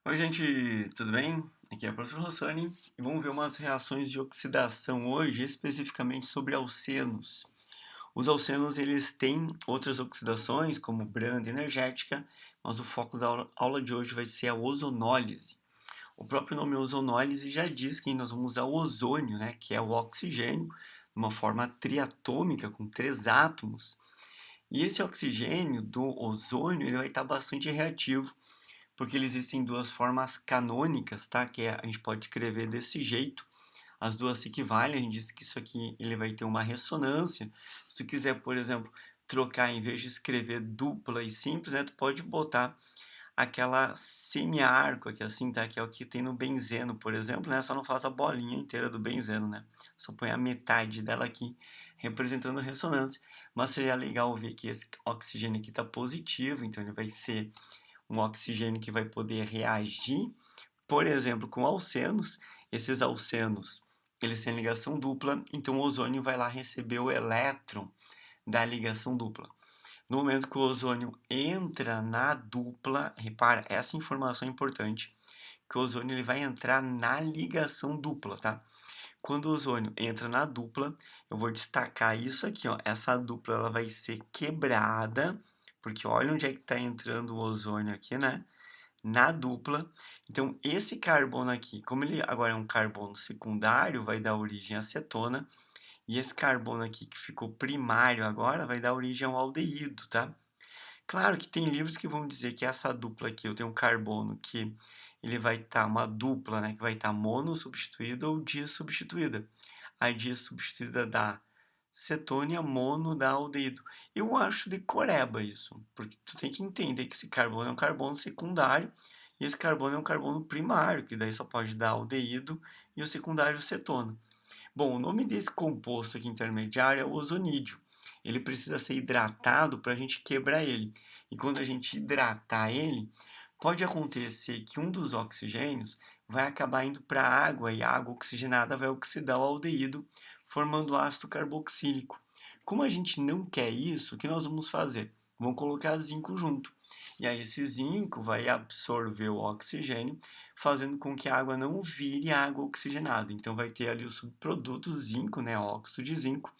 Oi, gente, tudo bem? Aqui é o professor Rossani e vamos ver umas reações de oxidação hoje, especificamente sobre alcenos. Os alcenos eles têm outras oxidações, como branda e energética, mas o foco da aula de hoje vai ser a ozonólise. O próprio nome ozonólise já diz que nós vamos usar o ozônio, né, que é o oxigênio, numa forma triatômica, com três átomos. E esse oxigênio do ozônio ele vai estar bastante reativo porque existem duas formas canônicas, tá? A gente pode escrever desse jeito. As duas se equivalem, a gente diz que isso aqui ele vai ter uma ressonância. Se tu quiser, por exemplo, trocar em vez de escrever dupla e simples, né, tu pode botar aquela semiarco aqui assim, tá? Que é o que tem no benzeno, por exemplo, né? Só não faz a bolinha inteira do benzeno, né? Só põe a metade dela aqui, representando a ressonância. Mas seria legal ver que esse oxigênio aqui está positivo, então ele vai ser um oxigênio que vai poder reagir, por exemplo, com alcenos. Esses alcenos, eles têm ligação dupla, então o ozônio vai lá receber o elétron da ligação dupla. No momento que o ozônio entra na dupla, repara, essa informação é importante, que o ozônio ele vai entrar na ligação dupla, tá? Quando o ozônio entra na dupla, eu vou destacar isso aqui, ó. Essa dupla ela vai ser quebrada, porque olha onde é que está entrando o ozônio aqui, né? Na dupla. Então, esse carbono aqui, como ele agora é um carbono secundário, vai dar origem à acetona. E esse carbono aqui que ficou primário agora vai dar origem ao aldeído, tá? Claro que tem livros que vão dizer que essa dupla aqui, eu tenho um carbono que ele vai estar uma dupla, né, que vai estar mono substituída ou dis substituída. A dis substituída dá cetona e a mono dá aldeído. Eu acho decoreba isso, porque tu tem que entender que esse carbono é um carbono secundário e esse carbono é um carbono primário, que daí só pode dar aldeído e o secundário cetona. Bom, o nome desse composto aqui intermediário é o ozonídeo. Ele precisa ser hidratado para a gente quebrar ele. E quando a gente hidratar ele, pode acontecer que um dos oxigênios vai acabar indo para a água e a água oxigenada vai oxidar o aldeído, formando ácido carboxílico. Como a gente não quer isso, o que nós vamos fazer? Vamos colocar zinco junto. E aí esse zinco vai absorver o oxigênio, fazendo com que a água não vire água oxigenada. Então vai ter ali o subproduto zinco, né, óxido de zinco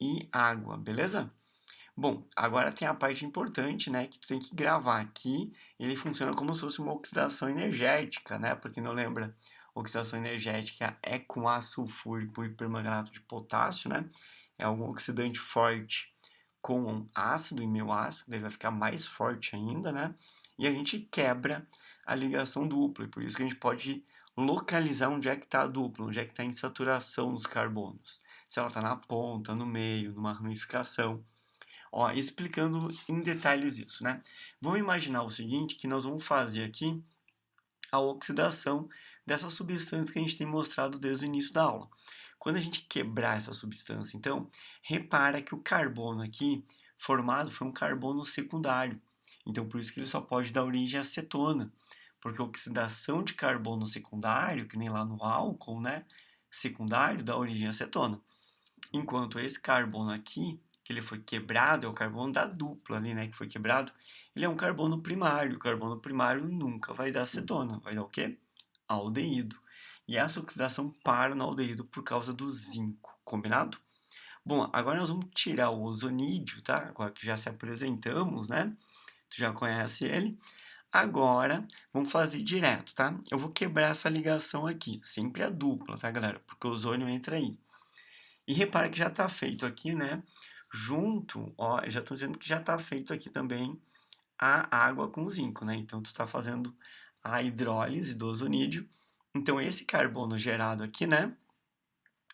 e água, beleza? Bom, agora tem a parte importante, né, que tu tem que gravar aqui. Ele funciona como se fosse uma oxidação energética, né? Porque não lembra, oxidação energética é com ácido sulfúrico e permanganato de potássio, né? É um oxidante forte com ácido e meio ácido, daí vai ficar mais forte ainda, né? E a gente quebra a ligação dupla, e por isso que a gente pode localizar onde é que está a dupla, onde é que está a insaturação dos carbonos. Se ela está na ponta, no meio, numa ramificação. Ó, explicando em detalhes isso, né? Vamos imaginar o seguinte, que nós vamos fazer aqui a oxidação dessa substância que a gente tem mostrado desde o início da aula. Quando a gente quebrar essa substância, então, repara que o carbono aqui formado foi um carbono secundário. Então, por isso que ele só pode dar origem à acetona, porque a oxidação de carbono secundário, que nem lá no álcool, né, secundário, dá origem à acetona. Enquanto esse carbono aqui, que ele foi quebrado, é o carbono da dupla ali, né, que foi quebrado, ele é um carbono primário. O carbono primário nunca vai dar acetona, vai dar o quê? Aldeído. E essa oxidação para no aldeído por causa do zinco, combinado? Bom, agora nós vamos tirar o ozonídeo, tá? Agora que já se apresentamos, né? Tu já conhece ele. Agora, vamos fazer direto, tá? Eu vou quebrar essa ligação aqui, sempre a dupla, tá, galera? Porque o ozônio entra aí. E repara que já está feito aqui, né? Junto, ó, já estou dizendo que já está feito aqui também a água com zinco, né? Então, tu está fazendo a hidrólise do ozonídeo. Então, esse carbono gerado aqui, né?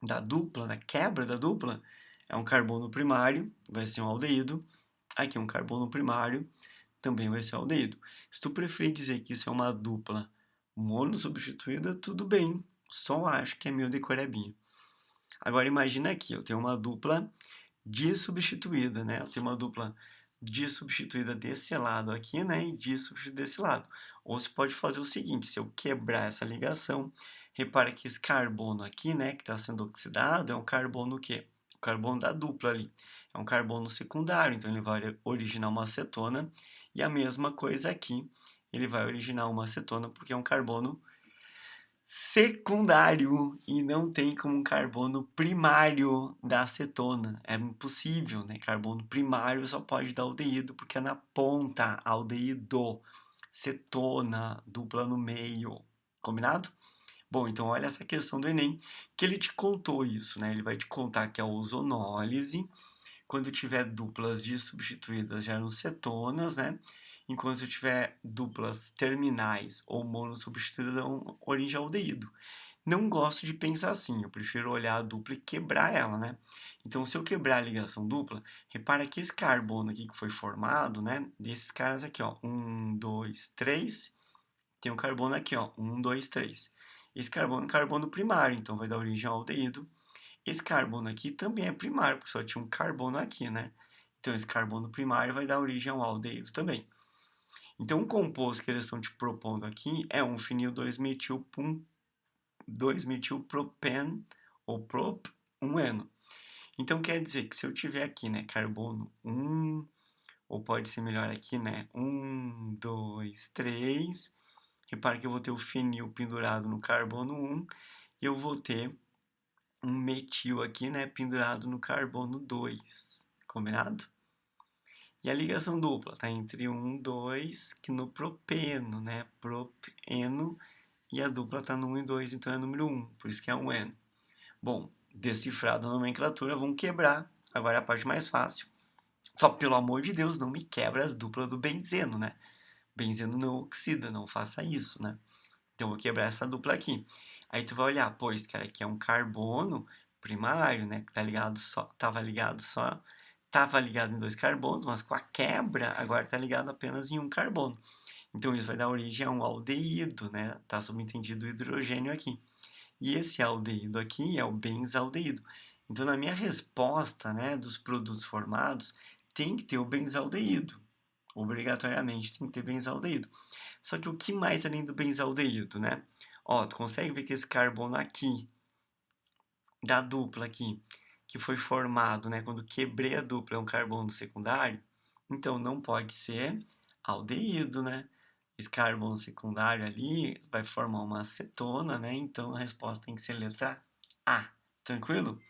Da dupla, da quebra da dupla, é um carbono primário, vai ser um aldeído. Aqui, um carbono primário, também vai ser aldeído. Se tu preferir dizer que isso é uma dupla monossubstituída, tudo bem. Só acho que é meio decorebinha. Agora, imagina aqui, eu tenho uma dupla dissubstituída, né? Eu tenho uma dupla dissubstituída desse lado aqui, né? E dissubstituída desse lado. Ou você pode fazer o seguinte, se eu quebrar essa ligação, repara que esse carbono aqui, né, que está sendo oxidado, é um carbono o quê? O carbono da dupla ali. É um carbono secundário, então ele vai originar uma acetona. E a mesma coisa aqui, ele vai originar uma acetona porque é um carbono secundário e não tem como um carbono primário da acetona. É impossível, né? Carbono primário só pode dar aldeído porque é na ponta, aldeído, cetona, dupla no meio. Combinado? Bom, então olha essa questão do Enem, que ele te contou isso, né? Ele vai te contar que a ozonólise, quando tiver duplas substituídas geram cetonas, né? Enquanto tiver duplas terminais ou monossubstituídas dão origem ao aldeído. Não gosto de pensar assim, eu prefiro olhar a dupla e quebrar ela, né? Então, se eu quebrar a ligação dupla, repara que esse carbono aqui que foi formado, né? Desses caras aqui, ó, um, dois, três, tem um carbono aqui, ó, um, dois, três. Esse carbono é carbono primário, então vai dar origem ao aldeído. Esse carbono aqui também é primário, porque só tinha um carbono aqui, né? Então, esse carbono primário vai dar origem ao aldeído também. Então, o composto que eles estão te propondo aqui é um fenil 2-metilpropen ou prop 1-eno. Então, quer dizer que se eu tiver aqui, né, carbono 1, ou pode ser melhor aqui, né, 1, 2, 3. Repara que eu vou ter o fenil pendurado no carbono 1 e eu vou ter um metil aqui, né, pendurado no carbono 2. Combinado? E a ligação dupla tá entre 1, 2, que no propeno, né, propeno, e a dupla tá no 1 e 2, então é número 1, por isso que é 1N. Bom, decifrado a nomenclatura, vamos quebrar. Agora é a parte mais fácil. Só pelo amor de Deus, não me quebra as duplas do benzeno, né? Benzeno não oxida, não faça isso, né? Então, eu vou quebrar essa dupla aqui. Aí tu vai olhar, pô, esse cara aqui é um carbono primário, né? Que tá ligado só, tava ligado em dois carbonos, mas com a quebra, agora tá ligado apenas em um carbono. Então, isso vai dar origem a um aldeído, né? Tá subentendido o hidrogênio aqui. E esse aldeído aqui é o benzaldeído. Então, na minha resposta, né, dos produtos formados, tem que ter o benzaldeído. Obrigatoriamente tem que ter benzaldeído. Só que o que mais além do benzaldeído, né? Ó, tu consegue ver que esse carbono aqui, da dupla aqui, que foi formado, né, quando quebrei a dupla, é um carbono secundário? Então, não pode ser aldeído, né? Esse carbono secundário ali vai formar uma acetona, né? Então, a resposta tem que ser letra A. Tranquilo?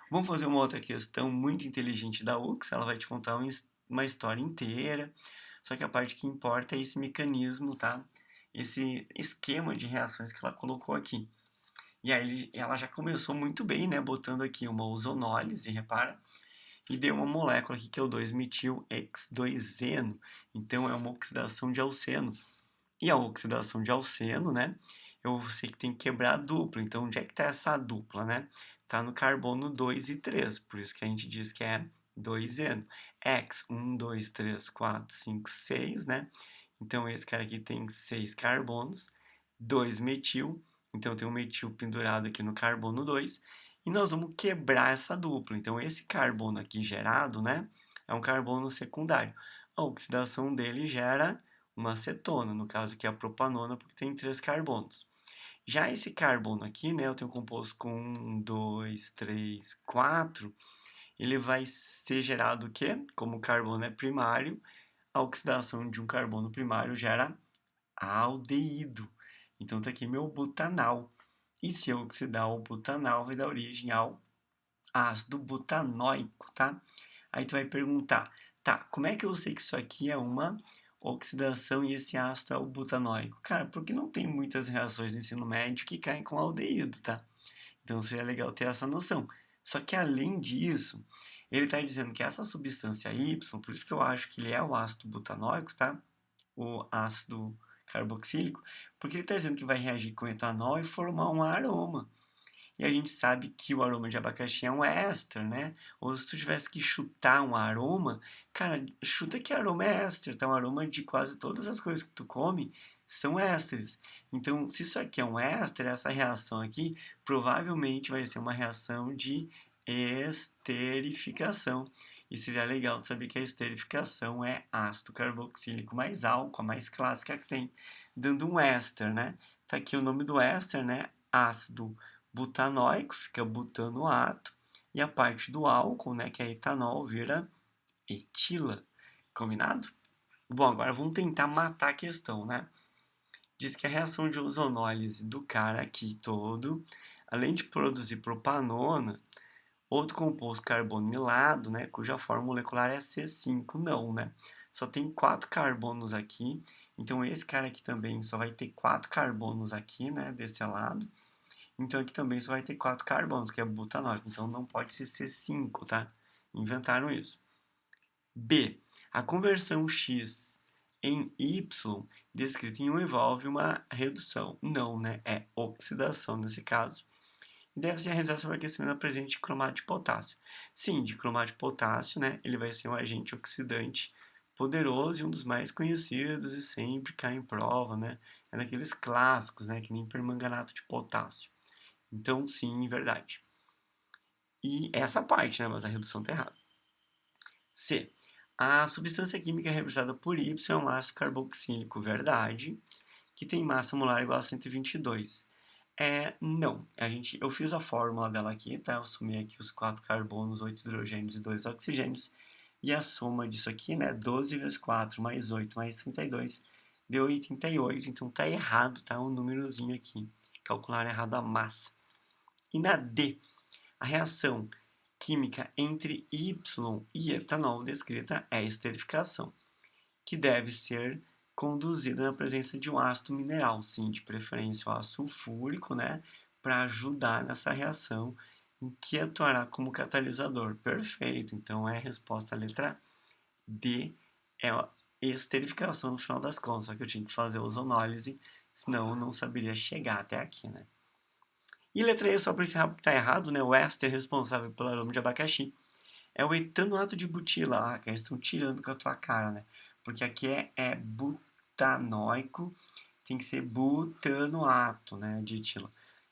Vamos fazer uma outra questão muito inteligente da UX. Ela vai te contar uma história inteira. Só que a parte que importa é esse mecanismo, tá? Esse esquema de reações que ela colocou aqui. E aí ela já começou muito bem, né? Botando aqui uma ozonólise, repara, e deu uma molécula aqui que é o 2-metil-X2-eno. Então é uma oxidação de alceno. E a oxidação de alceno, né? Eu sei que tem que quebrar a dupla. Então, onde é que está essa dupla, né? Está no carbono 2 e 3. Por isso que a gente diz que é 2-eno. X, 1, 2, 3, 4, 5, 6, né? Então, esse cara aqui tem 6 carbonos. 2 metil. Então, tem um metil pendurado aqui no carbono 2. E nós vamos quebrar essa dupla. Então, esse carbono aqui gerado, né? É um carbono secundário. A oxidação dele gera uma acetona, no caso aqui a propanona, porque tem 3 carbonos. Já esse carbono aqui, né, eu tenho composto com 1, 2, 3, 4, ele vai ser gerado o quê? Como o carbono é primário, a oxidação de um carbono primário gera aldeído. Então tá aqui meu butanal. E se eu oxidar o butanal, vai dar origem ao ácido butanóico, tá? Aí tu vai perguntar, tá, como é que eu sei que isso aqui é uma oxidação e esse ácido é o butanóico? Cara, porque não tem muitas reações no ensino médio que caem com aldeído, tá? Então seria legal ter essa noção. Só que além disso, ele está dizendo que essa substância Y, por isso que eu acho que ele é o ácido butanóico, tá? O ácido carboxílico, porque ele está dizendo que vai reagir com etanol e formar um aroma. E a gente sabe que o aroma de abacaxi é um éster, né? Ou se tu tivesse que chutar um aroma, cara, chuta que aroma é éster, tá? O aroma de quase todas as coisas que tu come são ésteres. Então, se isso aqui é um éster, essa reação aqui provavelmente vai ser uma reação de esterificação. E seria legal de saber que a esterificação é ácido carboxílico mais álcool, a mais clássica que tem, dando um éster, né? Tá aqui o nome do éster, né? Ácido butanóico, fica butanoato, e a parte do álcool, né, que é etanol, vira etila. Combinado? Bom, agora vamos tentar matar a questão, né? Diz que a reação de ozonólise do cara aqui todo, além de produzir propanona, outro composto carbonilado, né, cuja forma molecular é C5, não, né? Só tem 4 carbonos aqui, então esse cara aqui também só vai ter 4 carbonos aqui, né, desse lado. Então aqui também só vai ter 4 carbonos, que é butanóico, então não pode ser C5, tá? Inventaram isso. B. A conversão X em Y descrita em 1 envolve uma redução. Não, né? É oxidação nesse caso. E deve ser realizada sob aquecimento da presença de cromato de potássio. Sim, de cromato de potássio, né? Ele vai ser um agente oxidante poderoso e um dos mais conhecidos e sempre cai em prova, né? É daqueles clássicos, né? Que nem permanganato de potássio. Então, sim, verdade. E essa parte, né? Mas a redução está errada. C. A substância química representada por Y é um ácido carboxílico, verdade, que tem massa molar igual a 122. Não. Eu fiz a fórmula dela aqui, tá? Eu somei aqui os 4 carbonos, 8 hidrogênios e 2 oxigênios. E a soma disso aqui, né? 12 vezes 4 mais 8 mais 32 deu 88. Então tá errado, tá? Um númerozinho aqui. Calcular errado a massa. E na D, a reação química entre Y e etanol descrita é a esterificação, que deve ser conduzida na presença de um ácido mineral, sim, de preferência o ácido sulfúrico, né, para ajudar nessa reação que atuará como catalisador. Perfeito, então é a resposta a letra D, é a esterificação no final das contas, só que eu tinha que fazer a ozonólise, senão eu não saberia chegar até aqui, né. E letra E, só para encerrar, porque tá errado, né? O éster responsável pelo aroma de abacaxi é o etanoato de butila. Ah, que eles estão tirando com a tua cara, né? Porque aqui é butanóico, tem que ser butanoato, né? De etila.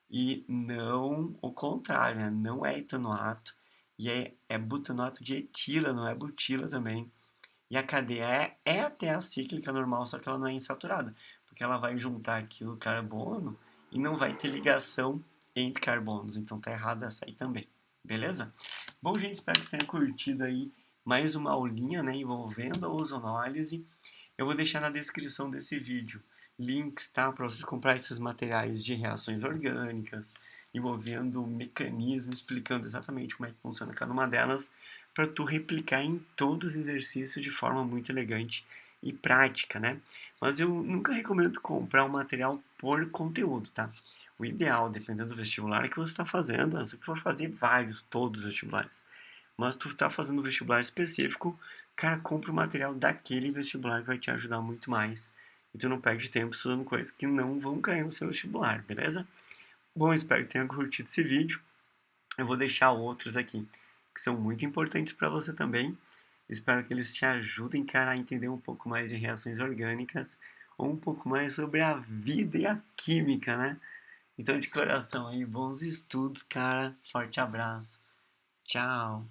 E não o contrário, né? Não é etanoato. E é butanoato de etila, não é butila também. E a cadeia é até a cíclica normal, só que ela não é insaturada, porque ela vai juntar aqui o carbono e não vai ter ligação entre carbonos, então tá errado essa aí também, beleza? Bom, gente, espero que tenha curtido aí mais uma aulinha, né, envolvendo a ozonólise. Eu vou deixar na descrição desse vídeo links, tá, para vocês comprar esses materiais de reações orgânicas, envolvendo o mecanismo, explicando exatamente como é que funciona cada uma delas, para tu replicar em todos os exercícios de forma muito elegante e prática, né? Mas eu nunca recomendo comprar um material por conteúdo, tá? O ideal, dependendo do vestibular que você está fazendo, a não ser que for fazer vários, todos os vestibulares. Mas tu está fazendo um vestibular específico, cara, compra o material daquele vestibular que vai te ajudar muito mais. E tu não perde tempo estudando coisas que não vão cair no seu vestibular, beleza? Bom, espero que tenha curtido esse vídeo. Eu vou deixar outros aqui que são muito importantes para você também. Espero que eles te ajudem, cara, a entender um pouco mais de reações orgânicas ou um pouco mais sobre a vida e a química, né? Então, de coração aí, bons estudos, cara. Forte abraço. Tchau.